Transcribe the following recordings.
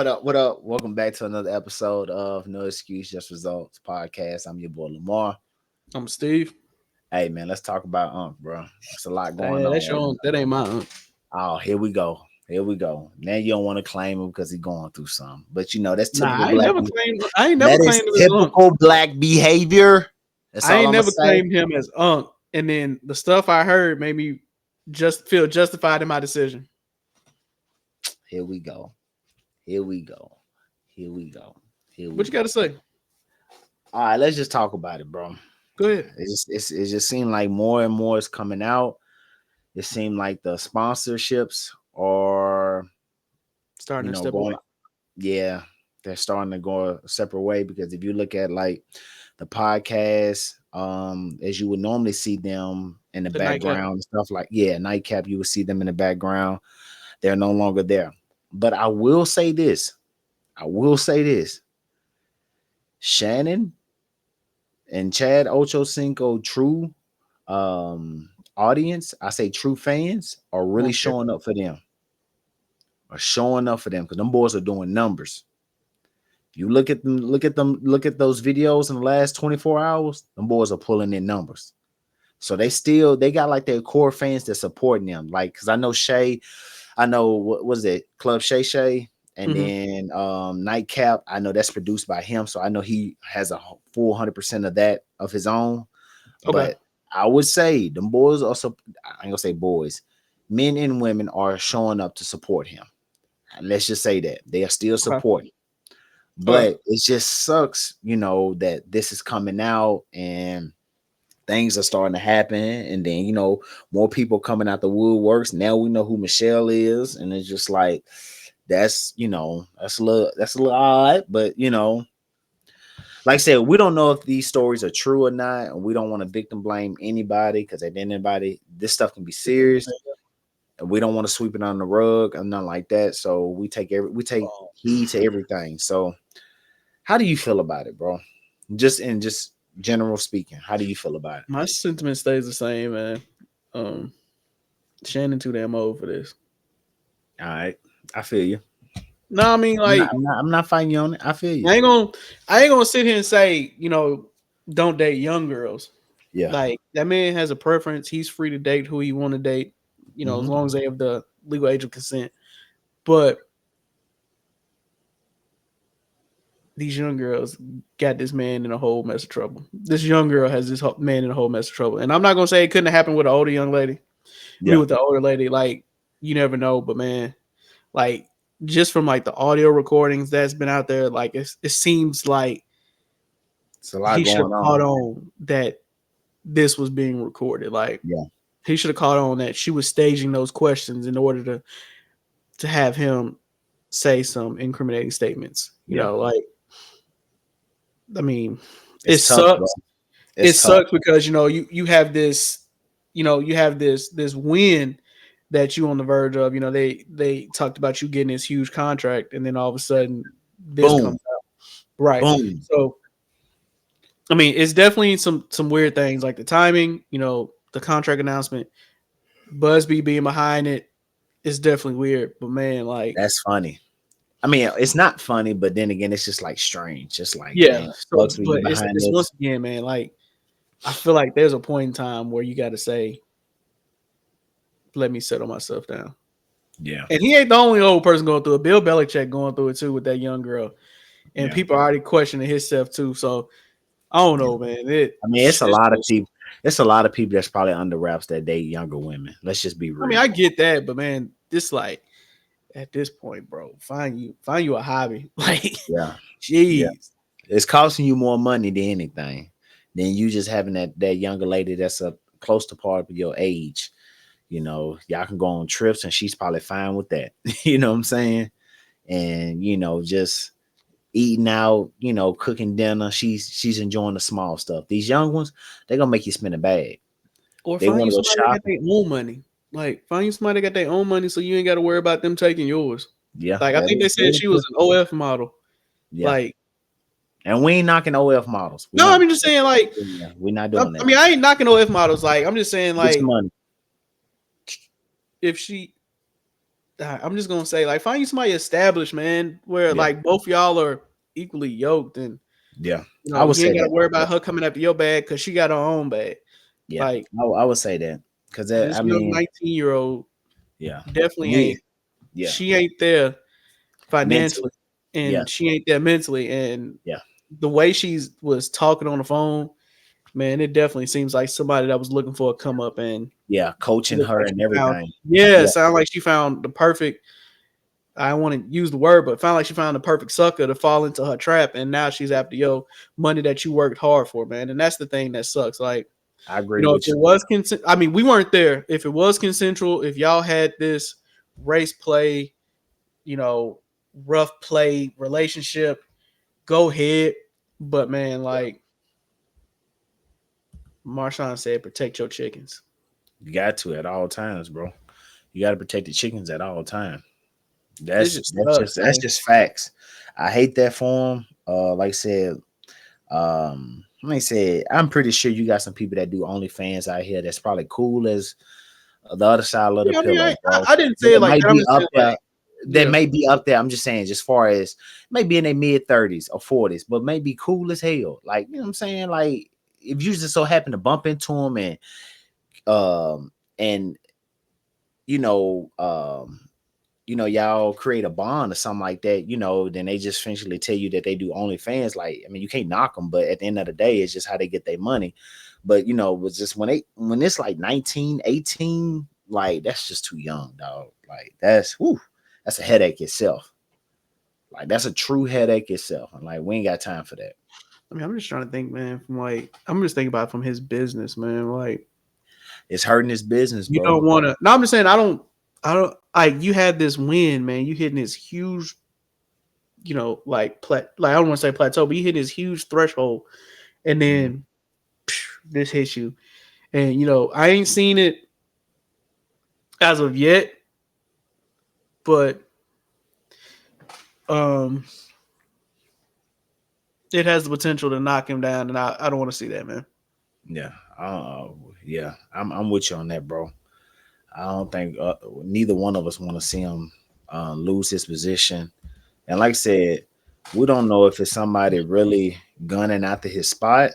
What up? What up? Welcome back to another episode of No Excuse, Just Results podcast. I'm your boy Lamar. I'm Steve. Hey man, let's talk about bro. There's a lot going Hey, on that's right your, that ain't my aunt. now. Oh, here we go. Here we go. Now you don't want to claim him because he's going through something. But you know, that's typical Nah, I ain't black. never claimed. I ain't never That is claimed him as aunt. typical black behavior. That's I all ain't I'm gonna never say. claimed him as aunt. And then the stuff I heard made me just feel justified in my decision. Here we go. Here we go. Here we go. Here we What you go. got to say? All right, let's just talk about it, bro. Go ahead. It just seemed like more and more is coming out. It seemed like the sponsorships are, Starting to step going. away. Yeah, they're starting to go a separate way because if you look at like the podcast, as you would normally see them in the The nightcap. background and stuff like nightcap, you would see them in the background. They're no longer there. But I will say this. Shannon and Chad Ochocinco true audience, I say true fans are really Most showing up for them. Because them boys are doing numbers. You look at them, look at those videos in the last 24 hours, them boys are pulling in numbers. So they got like their core fans that supporting them. Like, because I know Shay, I know what was it, Club Shay, and then Nightcap. I know that's produced by him, so I know he has a full 100% of that of his own. Okay. But I would say them boys also, I ain't gonna say boys, men and women are showing up to support him. And let's just say that they are still supporting. But it just sucks, that this is coming out and things are starting to happen, and then more people coming out the woodworks. Now we know who Michelle is, and it's just like that's a little odd, but like I said, we don't know if these stories are true or not, and we don't want to victim blame anybody because at the end of the day, this stuff can be serious, and we don't want to sweep it on the rug and nothing like that. So we take heed to everything. So, how do you feel about it, bro? Just general speaking, how do you feel about it? My sentiment stays the same, man. Shannon too damn old for this. All right, I feel you. No, I mean like I'm not fighting you on it. I feel you. I ain't gonna sit here and say, don't date young girls. Yeah. Like that man has a preference. He's free to date who he want to date, as long as they have the legal age of consent. But these young girls got this man in a whole mess of trouble. This young girl has this man in a whole mess of trouble. And I'm not gonna say it couldn't have happened with an older young lady. Yeah. With the older lady, like you never know, but man, like just from like the audio recordings that's been out there, like it seems like it's a lot he should have going caught on that this was being recorded. Like, he should have caught on that she was staging those questions in order to have him say some incriminating statements. You know, like, I mean, it sucks. Bro. It sucks because you have this, you have this win that you on the verge of. They talked about you getting this huge contract, and then all of a sudden this comes out. Right. Boom. So I mean, it's definitely some weird things like the timing, the contract announcement, Busby being behind it is definitely weird. But man, like that's funny. I mean, it's not funny, but then again, it's just like strange. Just like man, but it's once again, man, like I feel like there's a point in time where you got to say, let me settle myself down. Yeah. And he ain't the only old person going through it. Bill Belichick going through it too with that young girl. And people are already questioning his stuff too. So I don't know, man. It's a lot of people. It's a lot of people that's probably under wraps that date younger women. Let's just be real. I mean, I get that, but man, this like at this point, bro, find you a hobby. Like, jeez, it's costing you more money than anything. Than you just having that younger lady that's a close to part of your age. Y'all can go on trips and she's probably fine with that. You know what I'm saying? And just eating out, cooking dinner. She's enjoying the small stuff. These young ones, they're gonna make you spend a bag. Or they find you somebody that got their own money. Like find you somebody that got their own money so you ain't got to worry about them taking yours. Yeah. Like I think they said she was an OF model. Yeah. Like, and we ain't knocking OF models. I'm just saying like we're not doing that. I mean, I ain't knocking OF models. Like I'm just saying like if she I'm just gonna say, like, find you somebody established, man, where Yeah, like both y'all are equally yoked, and yeah. you I know would you say ain't got to that. worry Yeah, about her coming after your bag because she got her own bag. yeah. Like I would say that because this I young mean, 19-year-old yeah, definitely we, ain't. yeah, She ain't there mentally, financially, yeah, and she ain't there mentally, and yeah, the way she was talking on the phone, man, it definitely seems like somebody that was looking for a come up, and yeah. Coaching looks her like and she found. everything. Yeah, Yeah, sound like she found the perfect. I don't want to use the word, but found like she found the perfect sucker to fall into her trap, and now she's after your money that you worked hard for, man. And that's the thing that sucks. Like, I you agree know, if with it you. was consent, I mean, we weren't there. If it was consensual, if y'all had this race play, you know, rough play relationship, go ahead. But man, like Marshawn said, protect your chickens. You got to at all times, bro. You got to protect the chickens at all times. This just sucks, That's man. just facts. I hate that for him. Like I said, like I said, I'm pretty sure you got some people that do OnlyFans out here that's probably cool as the other side of the Yeah, I mean, pillow, bro. I didn't say it That like might that. I'm be just up saying, like, there. That yeah, may be up there. I'm just saying, just far as maybe in their mid 30s or 40s, but maybe cool as hell. Like, you know what I'm saying? Like, if you just so happen to bump into them and you know, y'all create a bond or something like that, then they just eventually tell you that they do OnlyFans. Like, I mean, you can't knock them, but at the end of the day, it's just how they get their money. But was just when it's like 19, 18, like that's just too young, dog. Like that's a headache itself. Like that's a true headache itself. And like we ain't got time for that. I mean, I'm just trying to think, man. From like, I'm just thinking about it from his business, man. Like, It's hurting his business, you bro. don't want to. No, I'm just saying, I don't. Like, you had this win, man. You hitting this huge, like I don't want to say plateau, but you hit this huge threshold, and Mhm. then this hits you, and I ain't seen it as of yet, but um, it has the potential to knock him down, and I don't want to see that, man. Yeah. Yeah. I'm with you on that, bro. I don't think neither one of us want to see him lose his position. And like I said, we don't know if it's somebody really gunning after his spot.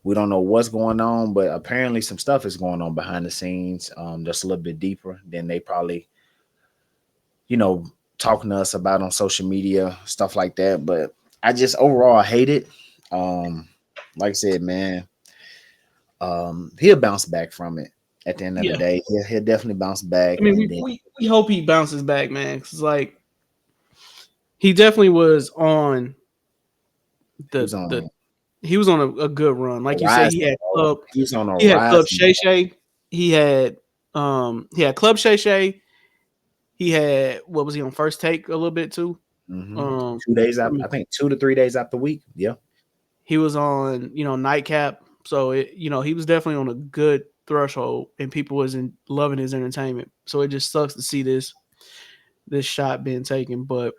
We don't know what's going on, but apparently some stuff is going on behind the scenes. That's a little bit deeper than they probably, you know, talking to us about on social media, stuff like that. But I just overall hate it. Um, like I said, man, he'll bounce back from it at the end of the Yeah, day. He'll definitely bounce back, I mean, and we then we, we hope he bounces back, man. Cause like he definitely was on he was the on he was on a good run. a Like you said, rise, bro. He was on a he had Club rise. Shay Shay. He had Club Shay Shay. He had, what was he on, First Take a little bit too? Mm-hmm. Um 2 days I after, mean, I think 2 to 3 days after the week. Yeah, he was on, Nightcap. So he was definitely on a good threshold, and people wasn't loving his entertainment. So it just sucks to see this shot being taken. But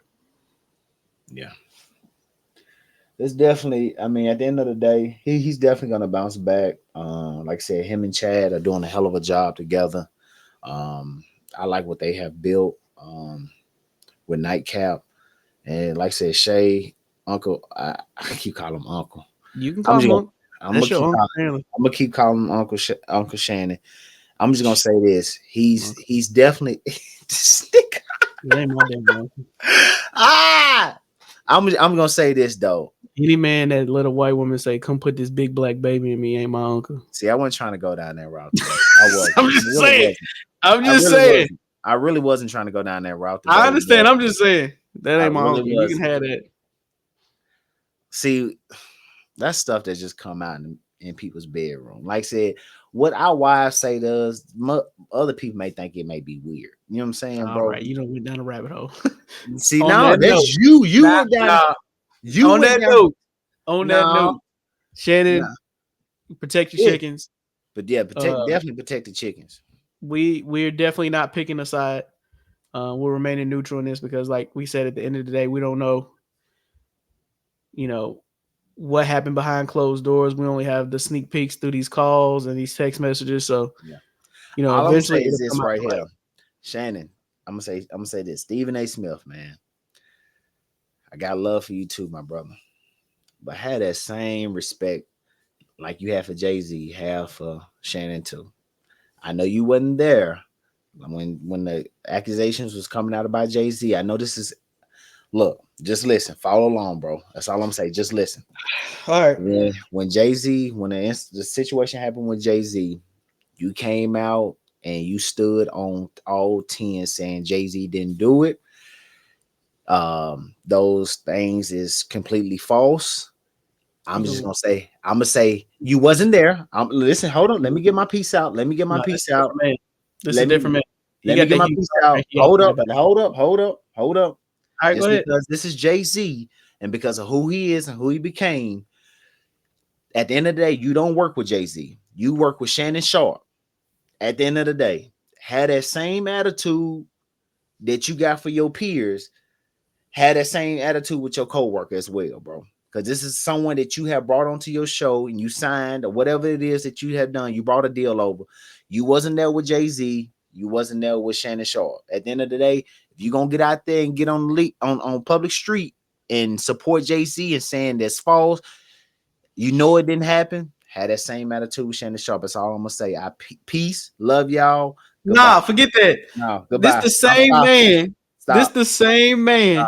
yeah. It's definitely. I mean, at the end of the day, he's definitely gonna bounce back. Like I said, him and Chad are doing a hell of a job together. Um, I like what they have built with Nightcap, and like I said, Shay, Uncle. I keep calling him Uncle. you can I'm call just him gonna. Uncle. I'm gonna That's your keep uncle, calling. apparently. I'm gonna keep calling him Uncle Shannon. I'm just gonna say this. He's definitely this nigga. It ain't my damn uncle. Ah. I'm gonna say this though. Any man that let a white woman say, "Come put this big black baby in me," ain't my uncle. See, I wasn't trying to go down that route today. I wasn't. I'm I just really saying. wasn't. I'm I just really saying. wasn't. I really wasn't trying to go down that route I today. understand. But I'm just saying that I ain't my really uncle. You can wasn't. have that. See, that's stuff that just come out in people's bedroom. Like I said, what our wives say to us, other people may think it may be weird. You know what I'm saying, All bro? right, went down a rabbit hole. See, On no, that note, that's you. You nah, went down. nah. You On went that down. note, on that No, note, Shannon, no. protect your Yeah. chickens. But yeah, Uh, definitely protect the chickens. we're definitely not picking a side. We're remaining neutral in this because, like we said, at the end of the day, we don't know, you know, what happened behind closed doors. We only have the sneak peeks through these calls and these text messages. So, Yeah. All I'm gonna say eventually is it'll this come out right to light. here, Shannon. I'm gonna say this. Stephen A. Smith, man. I got love for you too, my brother. But have that same respect like you have for Jay-Z, have for Shannon too. I know you wasn't there when the accusations was coming out about Jay-Z. I know this is look, just listen, follow along, bro. That's all I'm saying. Just listen. All right. When Jay-Z, when the situation happened with Jay-Z, you came out and you stood on all 10 saying Jay-Z didn't do it. Those things is completely false. I'm just gonna say you wasn't there. Listen, hold on. Let me get my piece out. Let me get my No, piece out. this is a different man. He Let me got get that my huge piece heart, out. man. He got that back. Hold up. All right, go Just ahead. because this is Jay-Z and because of who he is and who he became, at the end of the day, you don't work with Jay-Z. You work with Shannon Sharpe. At the end of the day, had that same attitude that you got for your peers, had that same attitude with your coworker as well, bro. Because this is someone that you have brought onto your show and you signed or whatever it is that you have done. You brought a deal over. You wasn't there with Jay-Z. You wasn't there with Shannon Sharpe. At the end of the day, if you're gonna get out there and get on public street and support Jay-Z and saying that's false, you know it didn't happen. Had that same attitude with Shannon Sharpe. That's all I'm gonna say. Peace, love y'all. Goodbye. Nah, forget that. No, This goodbye. the I'm same stopping. man. This Stop. the same man